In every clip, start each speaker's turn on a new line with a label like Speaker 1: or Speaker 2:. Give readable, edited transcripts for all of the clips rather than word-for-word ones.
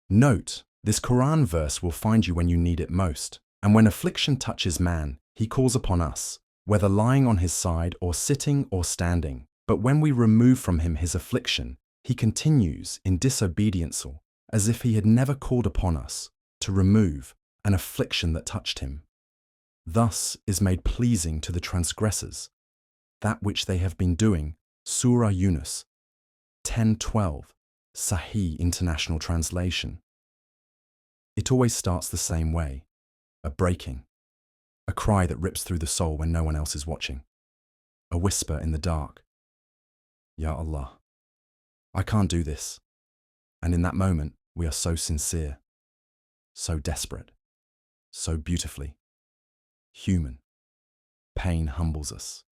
Speaker 1: Note, this Quran verse will find you when you need it most. And when affliction touches man, he calls upon us, whether lying on his side or sitting or standing. But when we remove from him his affliction, he continues in disobedience, as if he had never called upon us to remove an affliction that touched him. Thus is made pleasing to the transgressors that which they have been doing. Surah Yunus 10:12, Sahih International Translation. It always starts the same way, a breaking, a cry that rips through the soul when no one else is watching, a whisper in the dark, Ya Allah, I can't do this. And in that moment, we are so sincere, so desperate, so beautifully human. Pain humbles us.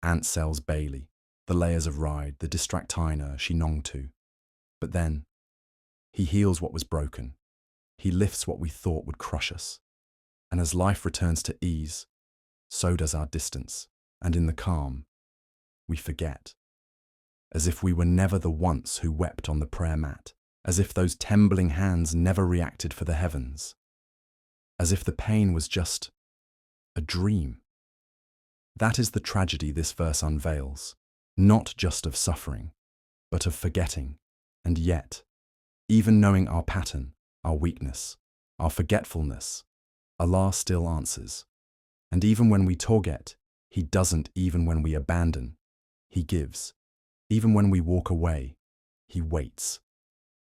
Speaker 1: Ant cells Bailey, the layers of ride, the distractina she nonged to. But then, he heals what was broken. He lifts what we thought would crush us. And as life returns to ease, so does our distance. And in the calm, we forget. As if we were never the once who wept on the prayer mat. As if those trembling hands never reacted for the heavens. As if the pain was just a dream. That is the tragedy this verse unveils, not just of suffering, but of forgetting. And yet, even knowing our pattern, our weakness, our forgetfulness, Allah still answers. And even when we forget, He doesn't. Even when we abandon, He gives. Even when we walk away, He waits.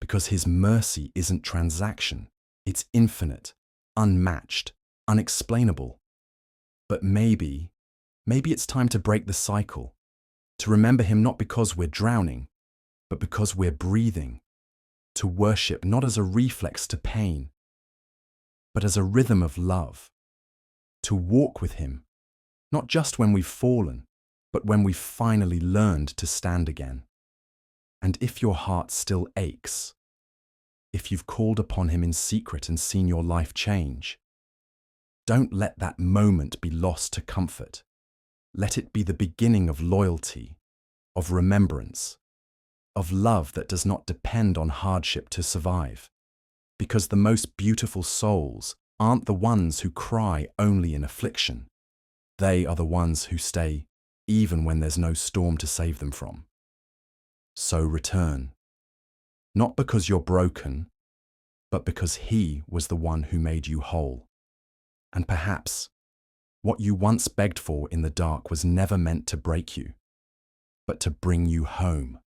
Speaker 1: Because His mercy isn't transaction, it's infinite, unmatched, unexplainable. But maybe it's time to break the cycle, to remember Him not because we're drowning, but because we're breathing, to worship not as a reflex to pain, but as a rhythm of love, to walk with Him, not just when we've fallen, but when we've finally learned to stand again. And if your heart still aches, if you've called upon Him in secret and seen your life change, don't let that moment be lost to comfort. Let it be the beginning of loyalty, of remembrance, of love that does not depend on hardship to survive. Because the most beautiful souls aren't the ones who cry only in affliction. They are the ones who stay even when there's no storm to save them from. So return, not because you're broken, but because He was the one who made you whole. And perhaps what you once begged for in the dark was never meant to break you, but to bring you home.